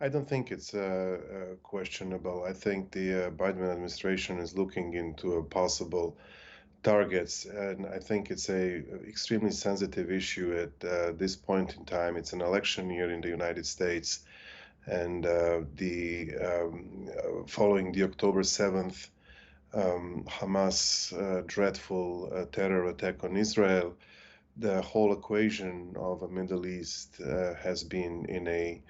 I don't think it's questionable. I think the Biden administration is looking into a possible targets, and I think it's a extremely sensitive issue at this point in time. It's an election year in the United States, and the following the October 7th Hamas dreadful terror attack on Israel, the whole equation of the Middle East has been in a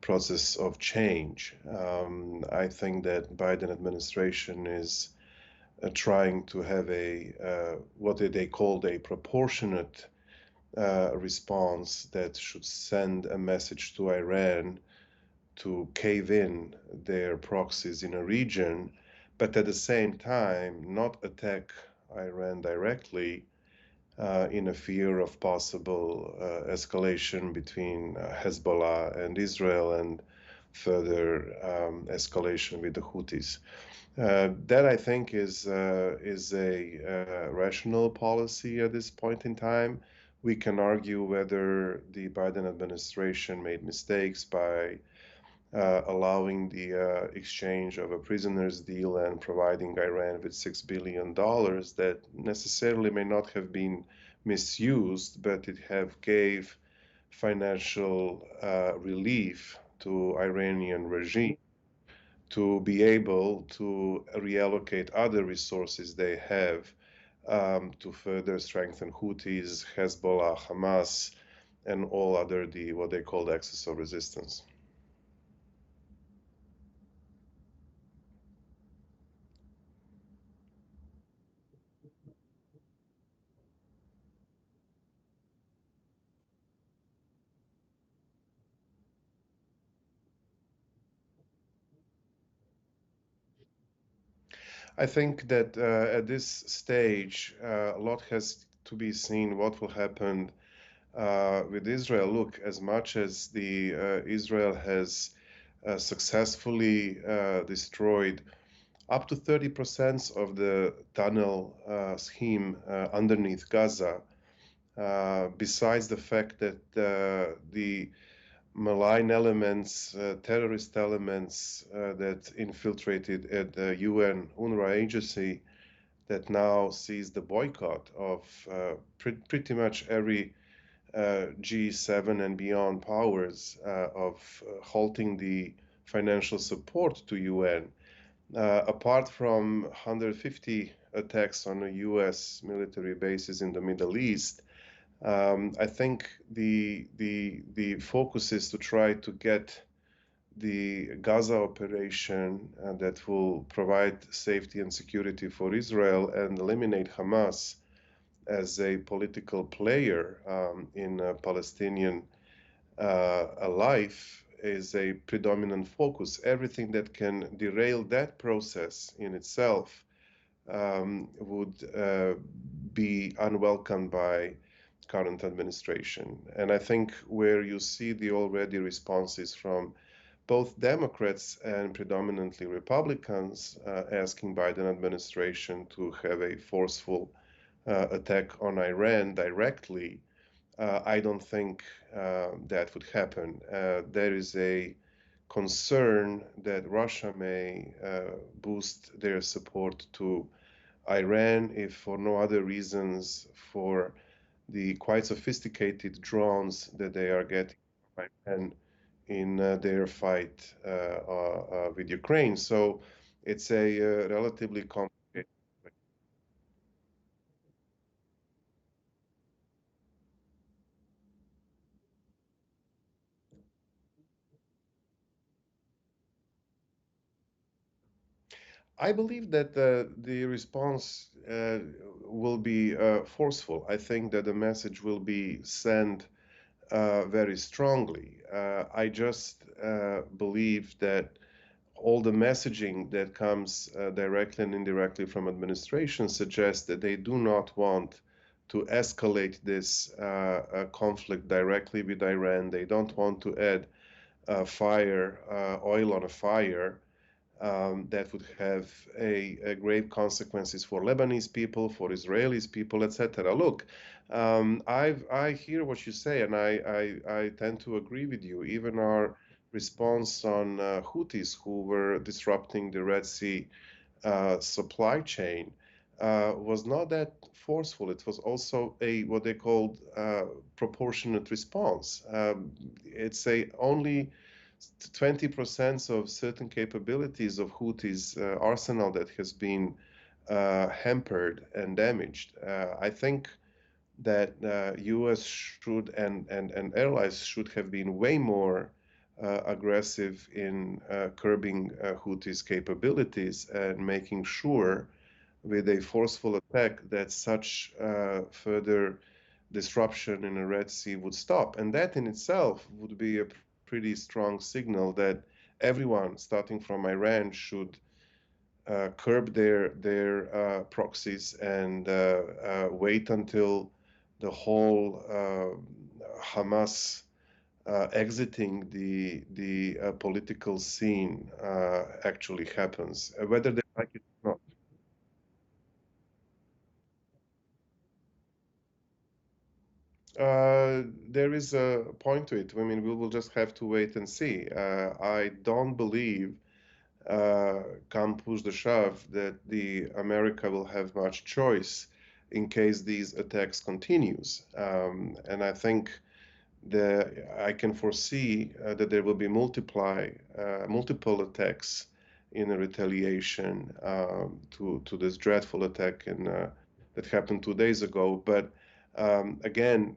process of change. I think that Biden administration is trying to have a what they called a proportionate response that should send a message to Iran to cave in their proxies in a region, but at the same time not attack Iran directly in a fear of possible escalation between Hezbollah and Israel and further escalation with the Houthis. That I think is a rational policy at this point in time. We can argue whether the Biden administration made mistakes by allowing the exchange of a prisoners deal and providing Iran with $6 billion that necessarily may not have been misused, but it have gave financial relief to Iranian regime to be able to reallocate other resources they have to further strengthen Houthis, Hezbollah, Hamas, and all other what they call the axis of resistance. I think that at this stage, a lot has to be seen what will happen with Israel. Look, as much as the Israel has successfully destroyed up to 30% of the tunnel scheme underneath Gaza, besides the fact that the malign elements, terrorist elements that infiltrated at the UN UNRWA agency that now sees the boycott of pretty much every G7 and beyond powers of halting the financial support to UN. Apart from 150 attacks on a US military bases in the Middle East, I think the focus is to try to get the Gaza operation that will provide safety and security for Israel and eliminate Hamas as a political player in Palestinian life is a predominant focus. Everything that can derail that process in itself would be unwelcome by current administration. And I think where you see the already responses from both Democrats and predominantly Republicans asking Biden administration to have a forceful attack on Iran directly, I don't think that would happen. There is a concern that Russia may boost their support to Iran, if for no other reasons, for the quite sophisticated drones that they are getting from Iran in their fight with Ukraine. So it's a relatively complicated. I believe that the response will be forceful. I think that the message will be sent very strongly. I just believe that all the messaging that comes directly and indirectly from administration suggests that they do not want to escalate this conflict directly with Iran. They don't want to add oil on a fire that would have a grave consequences for Lebanese people, for Israelis people, etc. Look, I hear what you say, and I tend to agree with you. Even our response on Houthis who were disrupting the Red Sea supply chain was not that forceful. It was also a what they called proportionate response. It's a only 20% of certain capabilities of Houthis arsenal that has been hampered and damaged. I think that U.S. should and allies should have been way more aggressive in curbing Houthis' capabilities and making sure with a forceful attack that such further disruption in the Red Sea would stop. And that in itself would be a pretty strong signal that everyone, starting from Iran, should curb their proxies and wait until the whole Hamas exiting the political scene actually happens, whether they like it or not. There is a point to it. I mean, we will just have to wait and see. I don't believe, come push the shove, that the America will have much choice in case these attacks continues. And I think I can foresee that there will be multiple attacks in a retaliation to this dreadful attack that happened 2 days ago. But again,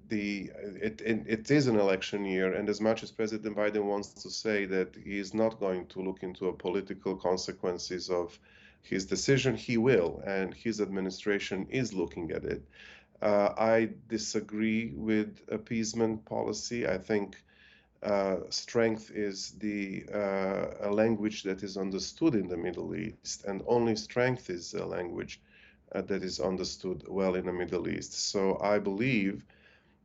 it is an election year, and as much as President Biden wants to say that he is not going to look into a political consequences of his decision, he will, and his administration is looking at it. I disagree with appeasement policy. I think strength is a language that is understood in the Middle East, and only strength is a language that is understood well in the Middle East. So I believe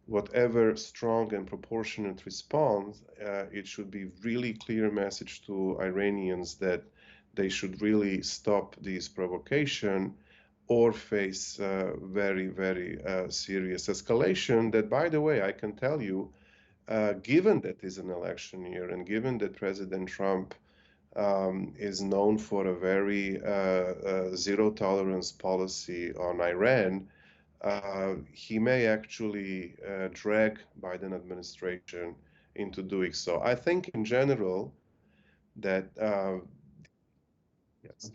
whatever strong and proportionate response, it should be really clear message to Iranians that they should really stop this provocation or face very, very serious escalation. That, by the way, I can tell you, given that is an election year and given that President Trump is known for a very zero tolerance policy on Iran, he may actually drag Biden administration into doing so. I think in general that yes.